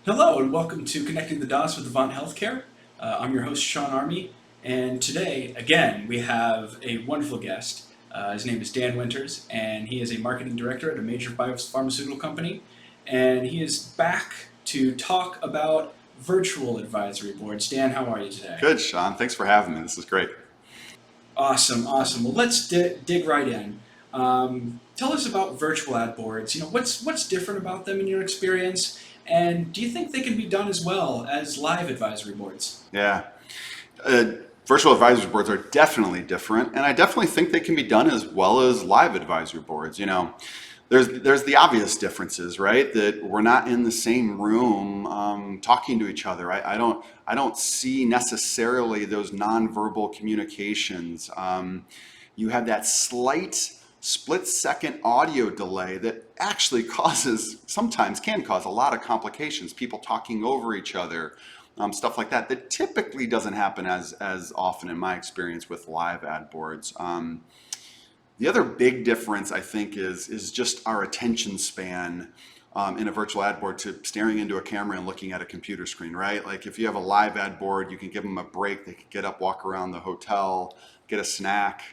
Hello and welcome to Connecting the Dots with Avant Healthcare. I'm your host, Sean Armie, and today, again, we have a wonderful guest. His name is Dan Winters, and he is a marketing director at a major biopharmaceutical company, and he is back to talk about virtual advisory boards. Dan, how are you today? Good, Sean. Thanks for having me. This is great. Awesome. Well, let's dig right in. Tell us about virtual ad boards. What's different about them in your experience? And do you think they can be done as well as live advisory boards? Yeah. Virtual advisory boards are definitely different, and I definitely think they can be done as well as live advisory boards. There's the obvious differences, right? That we're not in the same room talking to each other. I don't see necessarily those nonverbal communications. You have that slight split-second audio delay that actually sometimes can cause a lot of complications, people talking over each other, stuff like that typically doesn't happen as often in my experience with live ad boards. The other big difference, I think, is just our attention span in a virtual ad board to staring into a camera and looking at a computer screen, right? Like if you have a live ad board, you can give them a break. They can get up, walk around the hotel, get a snack.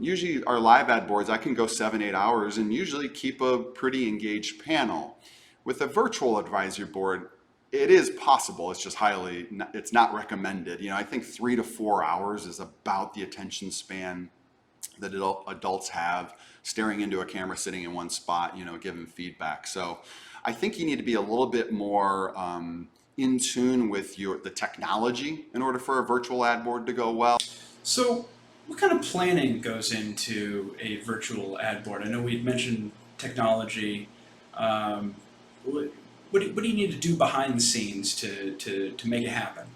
Usually our live ad boards, I can go 7-8 hours and usually keep a pretty engaged panel. With a virtual advisory board, it is possible. It's just it's not recommended. I think 3 to 4 hours is about the attention span that adults have staring into a camera, sitting in one spot, giving feedback. So I think you need to be a little bit more in tune with the technology in order for a virtual ad board to go well. So what kind of planning goes into a virtual ad board? I know we had mentioned technology. What do you need to do behind the scenes to make it happen?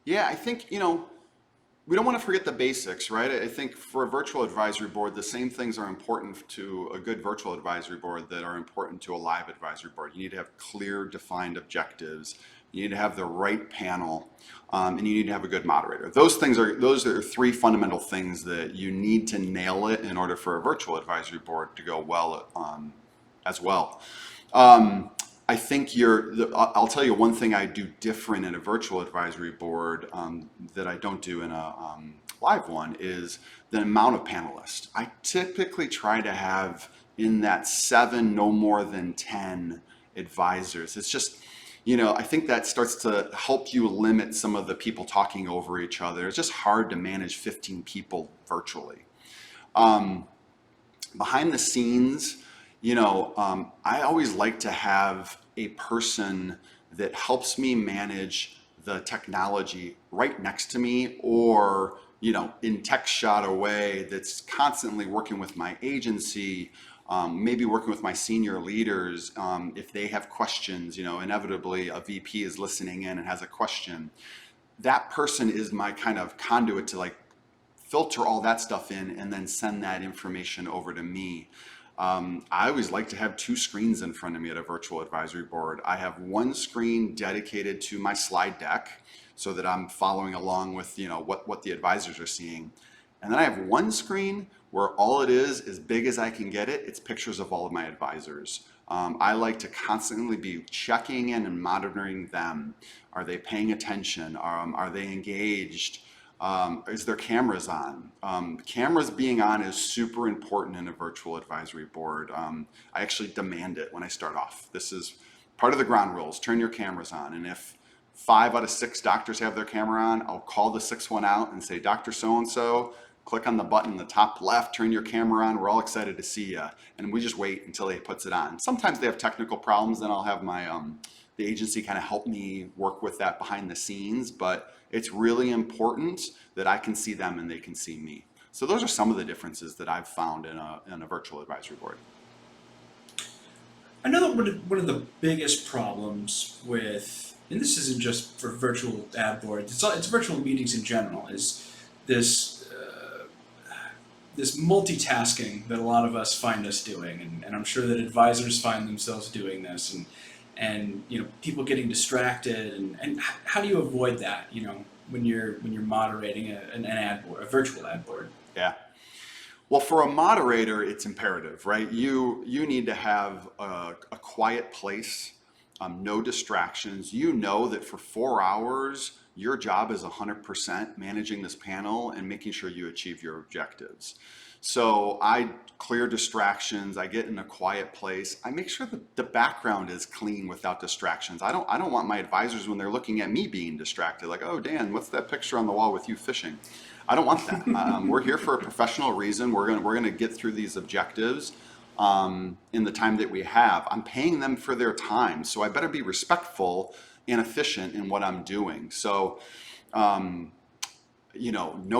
Yeah, I think, we don't want to forget the basics, right? I think for a virtual advisory board, the same things are important to a good virtual advisory board that are important to a live advisory board. You need to have clear, defined objectives. You need to have the right panel, and you need to have a good moderator. Those are three fundamental things that you need to nail it in order for a virtual advisory board to go well as well. I think I'll tell you one thing I do different in a virtual advisory board that I don't do in a live one is the amount of panelists. I typically try to have in that 7, no more than 10 advisors. It's just, I think that starts to help you limit some of the people talking over each other. It's just hard to manage 15 people virtually. Behind the scenes, I always like to have a person that helps me manage the technology right next to me or, in text shot away that's constantly working with my agency, maybe working with my senior leaders if they have questions. Inevitably a VP is listening in and has a question. That person is my kind of conduit to filter all that stuff in and then send that information over to me. I always like to have 2 screens in front of me at a virtual advisory board. I have one screen dedicated to my slide deck so that I'm following along with what the advisors are seeing. And then I have one screen where all it is, as big as I can get it, it's pictures of all of my advisors. I like to constantly be checking in and monitoring them. Are they paying attention? Are they engaged? Is there cameras on? Cameras being on is super important in a virtual advisory board. I actually demand it when I start off. This is part of the ground rules. Turn your cameras on. And if 5 out of 6 doctors have their camera on, I'll call the 6th one out and say, Dr. So-and-so, click on the button in the top left, turn your camera on. We're all excited to see you. And we just wait until he puts it on. Sometimes they have technical problems. Then I'll have my the agency kind of help me work with that behind the scenes. But it's really important that I can see them and they can see me. So those are some of the differences that I've found in a virtual advisory board. I know that one of the biggest problems with, and this isn't just for virtual ad boards, it's virtual meetings in general, is this this multitasking that a lot of us find us doing, and I'm sure that advisors find themselves doing this, and people getting distracted, and how do you avoid that? When you're moderating an ad board, a virtual ad board? Yeah. Well, for a moderator, it's imperative, right? You need to have a quiet place, no distractions. You know that for 4 hours, your job is 100% managing this panel and making sure you achieve your objectives. So I clear distractions. I get in a quiet place. I make sure that the background is clean without distractions. I don't want my advisors when they're looking at me being distracted, like, oh, Dan, what's that picture on the wall with you fishing? I don't want that. We're here for a professional reason. We're gonna get through these objectives in the time that we have. I'm paying them for their time, so I better be respectful and efficient in what I'm doing. So, no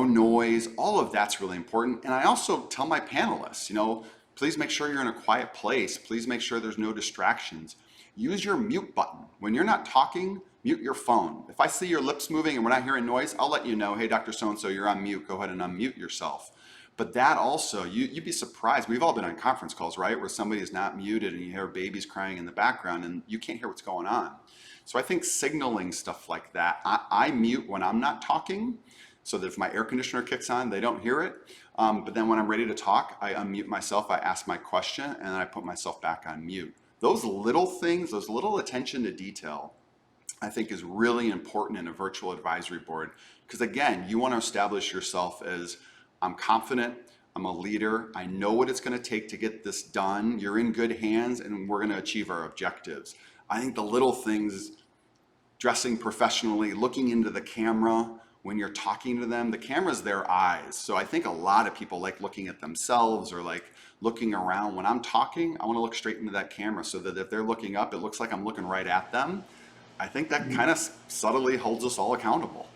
noise. All of that's really important. And I also tell my panelists, please make sure you're in a quiet place. Please make sure there's no distractions. Use your mute button. When you're not talking, mute your phone. If I see your lips moving and we're not hearing noise, I'll let you know, hey, Dr. So-and-so, you're on mute. Go ahead and unmute yourself. But that also, you'd be surprised. We've all been on conference calls, right? Where somebody is not muted and you hear babies crying in the background and you can't hear what's going on. So I think signaling stuff like that, I mute when I'm not talking so that if my air conditioner kicks on, they don't hear it. But then when I'm ready to talk, I unmute myself, I ask my question, and then I put myself back on mute. Those little things, those little attention to detail, I think is really important in a virtual advisory board. Because again, you want to establish yourself as, I'm confident, I'm a leader, I know what it's going to take to get this done, you're in good hands, and we're going to achieve our objectives. I think the little things, dressing professionally, looking into the camera when you're talking to them, the camera's their eyes. So I think a lot of people like looking at themselves or like looking around. When I'm talking, I want to look straight into that camera so that if they're looking up, it looks like I'm looking right at them. I think that kind of subtly holds us all accountable.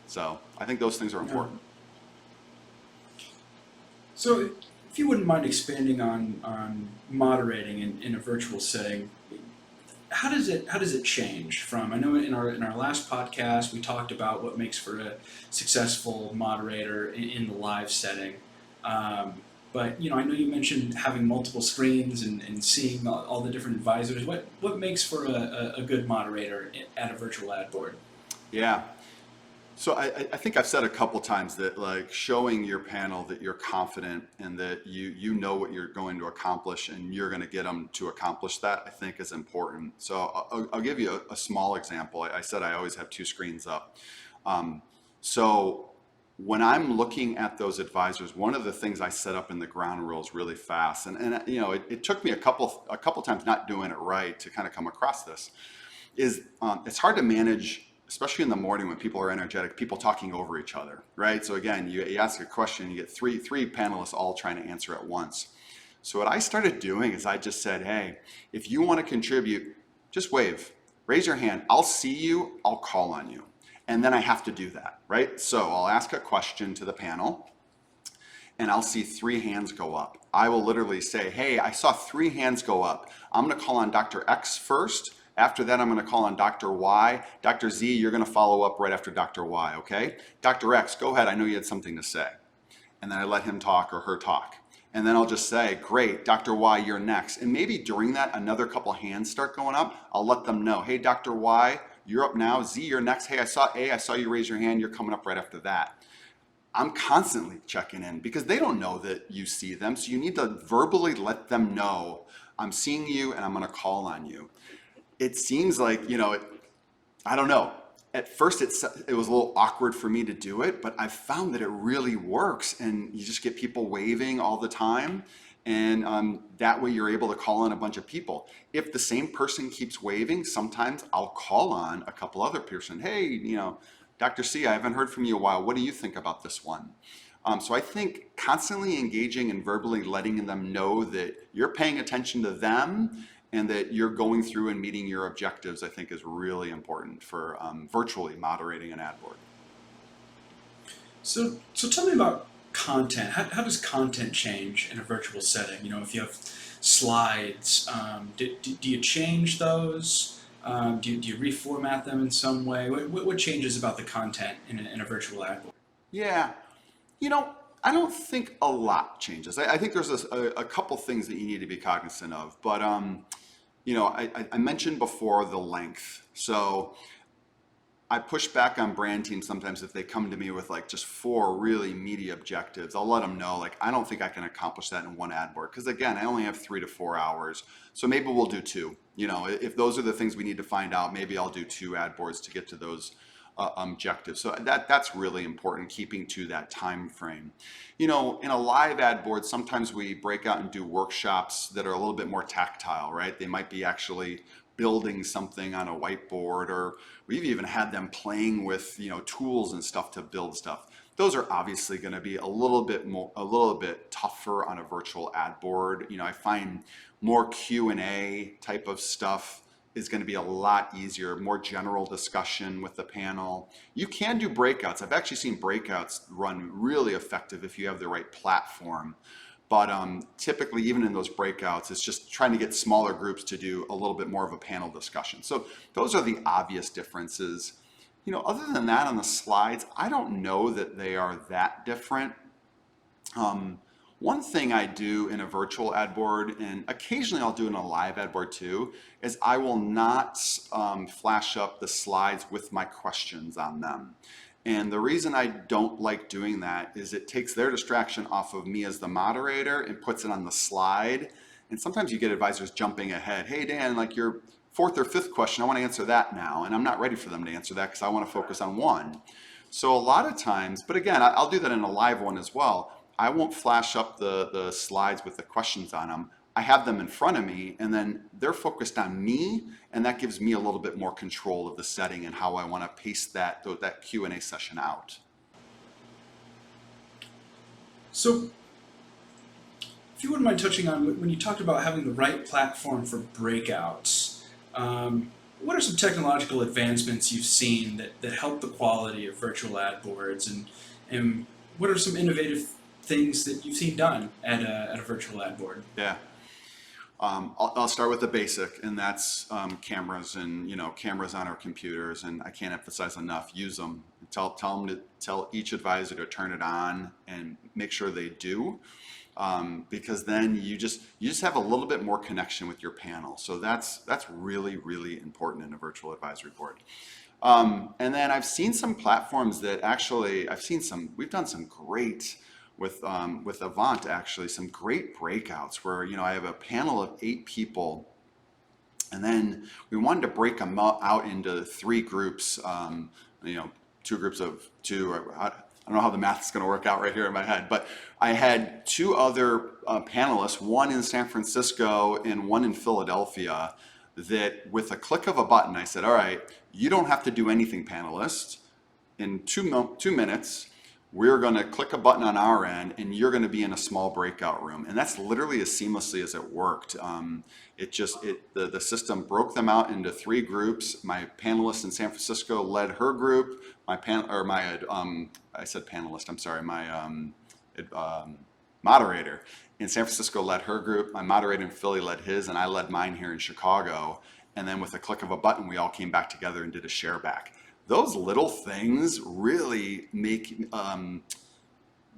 So I think those things are important. So if you wouldn't mind expanding on moderating in a virtual setting, how does it change from, I know in our last podcast we talked about what makes for a successful moderator in the live setting, but I know you mentioned having multiple screens and seeing all the different advisors. What makes for a good moderator at a virtual ad board? Yeah. So I think I've said a couple times that like showing your panel that you're confident and that you know what you're going to accomplish and you're going to get them to accomplish that, I think is important. So I'll give you a small example. I said I always have two screens up. So when I'm looking at those advisors, one of the things I set up in the ground rules really fast, and it took me a couple times not doing it right to kind of come across this, is it's hard to manage, especially in the morning when people are energetic, people talking over each other, right? So again, you ask a question, you get three panelists all trying to answer at once. So what I started doing is I just said, hey, if you want to contribute, just wave, raise your hand. I'll see you, I'll call on you. And then I have to do that, right? So I'll ask a question to the panel and I'll see 3 hands go up. I will literally say, hey, I saw 3 hands go up. I'm gonna call on Dr. X first. After that, I'm going to call on Dr. Y. Dr. Z, you're going to follow up right after Dr. Y, okay? Dr. X, go ahead. I know you had something to say. And then I let him talk or her talk. And then I'll just say, great, Dr. Y, you're next. And maybe during that, another couple hands start going up. I'll let them know, hey, Dr. Y, you're up now. Z, you're next. Hey, I saw you raise your hand. You're coming up right after that. I'm constantly checking in because they don't know that you see them. So you need to verbally let them know, I'm seeing you and I'm going to call on you. It seems like, I don't know. At first, it was a little awkward for me to do it, but I've found that it really works. And you just get people waving all the time. And that way you're able to call on a bunch of people. If the same person keeps waving, sometimes I'll call on a couple other person. Hey, Dr. C, I haven't heard from you in a while. What do you think about this one? So I think constantly engaging and verbally letting them know that you're paying attention to them and that you're going through and meeting your objectives, I think is really important for virtually moderating an ad board. So tell me about content. How does content change in a virtual setting? If you have slides, do you change those? Do you reformat them in some way? What changes about the content in a virtual ad board? Yeah, I don't think a lot changes. I think there's a couple things that you need to be cognizant of, but I mentioned before the length. So I push back on brand teams sometimes if they come to me with like just 4 really meaty objectives. I'll let them know, like, I don't think I can accomplish that in one ad board. Because again, I only have 3 to 4 hours. So maybe we'll do 2. If those are the things we need to find out, maybe I'll do 2 ad boards to get to those objectives. So that's really important, keeping to that time frame. In a live ad board, sometimes we break out and do workshops that are a little bit more tactile, right? They might be actually building something on a whiteboard, or we've even had them playing with tools and stuff to build stuff. Those are obviously going to be a little bit tougher on a virtual ad board. I find more Q&A type of stuff is going to be a lot easier, more general discussion with the panel. You can do breakouts. I've actually seen breakouts run really effective if you have the right platform. But typically, even in those breakouts, it's just trying to get smaller groups to do a little bit more of a panel discussion. So those are the obvious differences. Other than that, on the slides, I don't know that they are that different. One thing I do in a virtual ad board, and occasionally I'll do in a live ad board too, is I will not flash up the slides with my questions on them. And the reason I don't like doing that is it takes their distraction off of me as the moderator and puts it on the slide. And sometimes you get advisors jumping ahead. Hey, Dan, like your 4th or 5th question, I want to answer that now. And I'm not ready for them to answer that because I want to focus on one. So a lot of times, but again, I'll do that in a live one as well. I won't flash up the slides with the questions on them. I have them in front of me, and then they're focused on me, and that gives me a little bit more control of the setting and how I want to pace that Q&A session out. So, if you wouldn't mind touching on when you talked about having the right platform for breakouts, what are some technological advancements you've seen that help the quality of virtual ad boards, and what are some innovative things that you've seen done at a virtual ad board? Yeah. I'll start with the basic, and that's cameras and cameras on our computers. And I can't emphasize enough: use them. Tell each advisor to turn it on, and make sure they do, because then you just have a little bit more connection with your panel. So that's really, really important in a virtual advisory board. And then I've seen some platforms that actually we've done some great. With Avant, actually, some great breakouts where I have a panel of 8 people, and then we wanted to break them out into 3 groups. 2 groups of 2. I don't know how the math is going to work out right here in my head, but I had 2 other panelists, one in San Francisco and one in Philadelphia. That with a click of a button, I said, "All right, you don't have to do anything, panelists. In 2 minutes." We're going to click a button on our end, and you're going to be in a small breakout room. And that's literally as seamlessly as it worked. The system broke them out into 3 groups. My panelist in San Francisco led her group. My moderator in San Francisco led her group. My moderator in Philly led his, and I led mine here in Chicago. And then with a click of a button, we all came back together and did a share back. Those little things really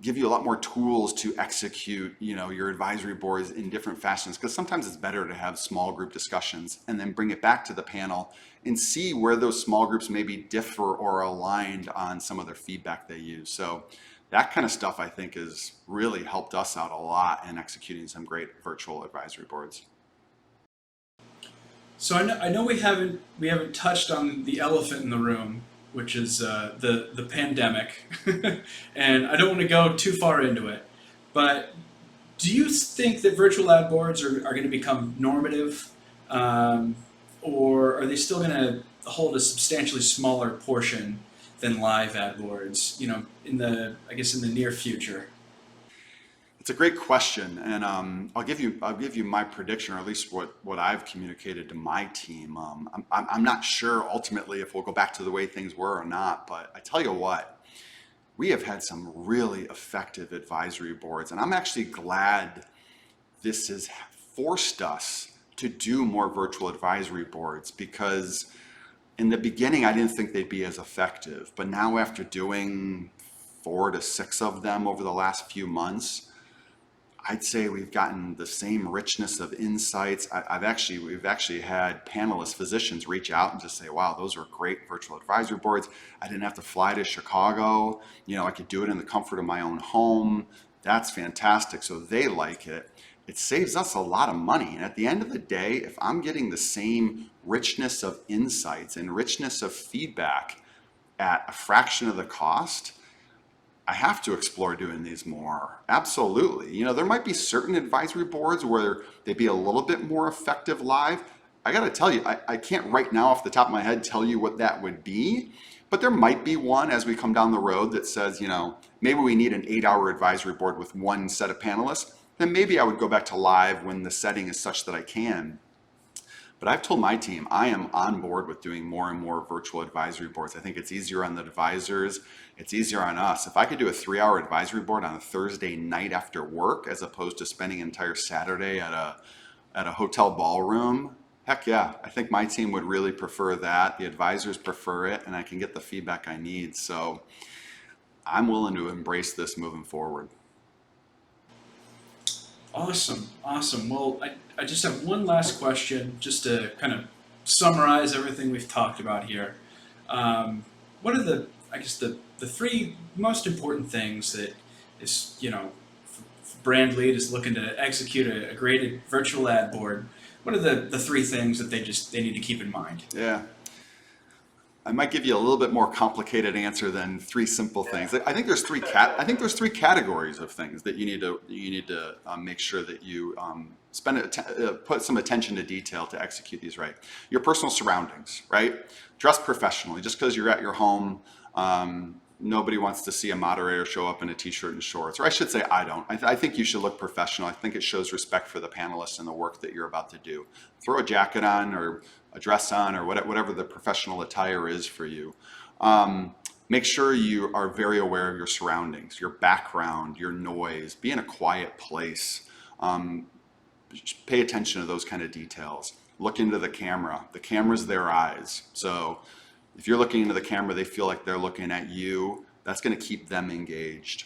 give you a lot more tools to execute, your advisory boards in different fashions. Because sometimes it's better to have small group discussions and then bring it back to the panel and see where those small groups maybe differ or aligned on some of their feedback they use. So that kind of stuff, I think, has really helped us out a lot in executing some great virtual advisory boards. So I know we haven't touched on the elephant in the room, which is the pandemic, and I don't want to go too far into it, but do you think that virtual ad boards are going to become normative, or are they still going to hold a substantially smaller portion than live ad boards? In the near future. It's a great question, and I'll give you my prediction, or at least what I've communicated to my team. I'm not sure ultimately if we'll go back to the way things were or not, but I tell you what, we have had some really effective advisory boards, and I'm actually glad this has forced us to do more virtual advisory boards, because in the beginning I didn't think they'd be as effective, but now after doing 4 to 6 of them over the last few months, I'd say we've gotten the same richness of insights. We've actually had panelists, physicians reach out and just say, wow, those are great virtual advisory boards. I didn't have to fly to Chicago. I could do it in the comfort of my own home. That's fantastic. So they like it. It saves us a lot of money. And at the end of the day, if I'm getting the same richness of insights and richness of feedback at a fraction of the cost, I have to explore doing these more. Absolutely. There might be certain advisory boards where they'd be a little bit more effective live. I got to tell you, I can't right now off the top of my head tell you what that would be, but there might be one as we come down the road that says, maybe we need an 8-hour advisory board with one set of panelists. Then maybe I would go back to live when the setting is such that I can. But I've told my team I am on board with doing more and more virtual advisory boards. I think it's easier on the advisors. It's easier on us. If I could do a 3-hour advisory board on a Thursday night after work, as opposed to spending an entire Saturday at a hotel ballroom, heck yeah, I think my team would really prefer that. The advisors prefer it, and I can get the feedback I need. So I'm willing to embrace this moving forward. Awesome. Well, I just have one last question, just to kind of summarize everything we've talked about here. What are the three most important things that is, brand lead is looking to execute a great virtual ad board? What are the three things that they need to keep in mind? Yeah. I might give you a little bit more complicated answer than three simple things. I think there's three categories of things that you need to make sure that you put some attention to detail to execute these right. Your personal surroundings, right? Dress professionally. Just because you're at your home, nobody wants to see a moderator show up in a t-shirt and shorts. Or I should say, I don't. I think you should look professional. I think it shows respect for the panelists and the work that you're about to do. Throw a jacket on or a dress on or whatever the professional attire is for you. Make sure you are very aware of your surroundings, your background, your noise. Be in a quiet place. Pay attention to those kind of details. Look into the camera. The camera's their eyes. So if you're looking into the camera, they feel like they're looking at you. That's going to keep them engaged.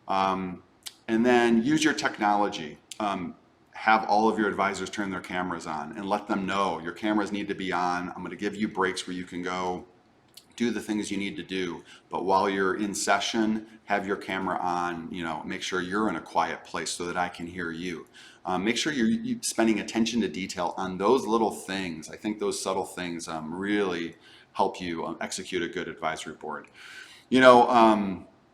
And then use your technology. Have all of your advisors turn their cameras on and let them know your cameras need to be on. I'm going to give you breaks where you can go do the things you need to do. But while you're in session, have your camera on, make sure you're in a quiet place so that I can hear you. Make sure you're spending attention to detail on those little things. I think those subtle things really help you execute a good advisory board.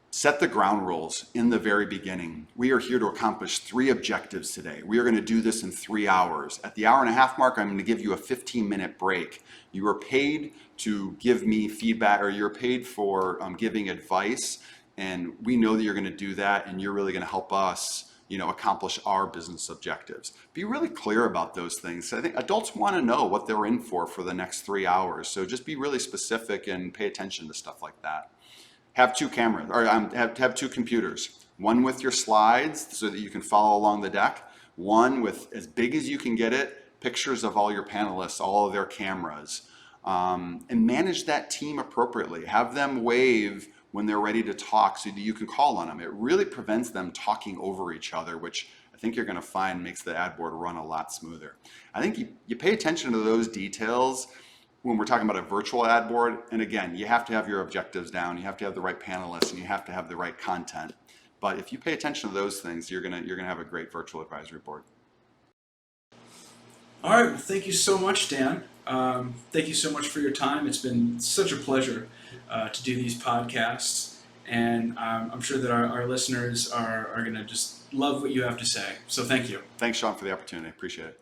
Set the ground rules in the very beginning. We are here to accomplish 3 objectives today. We are going to do this in 3 hours. At the hour-and-a-half mark, I'm going to give you a 15-minute break. You are paid to give me feedback, or you're paid for giving advice, and we know that you're going to do that, and you're really going to help us accomplish our business objectives. Be really clear about those things. I think adults want to know what they're in for the next 3 hours. So just be really specific and pay attention to stuff like that. Have 2 cameras, or have 2 computers. One with your slides so that you can follow along the deck. One with, as big as you can get it, pictures of all your panelists, all of their cameras. And manage that team appropriately. Have them wave when they're ready to talk so that you can call on them. It really prevents them talking over each other, which I think you're going to find makes the ad board run a lot smoother. I think you pay attention to those details when we're talking about a virtual ad board. And again, you have to have your objectives down, you have to have the right panelists, and you have to have the right content. But if you pay attention to those things, you're gonna have a great virtual advisory board. All right, well, thank you so much, Dan. Thank you so much for your time. It's been such a pleasure to do these podcasts, and I'm sure that our listeners are going to just love what you have to say. So thank you. Thanks, Sean, for the opportunity. Appreciate it.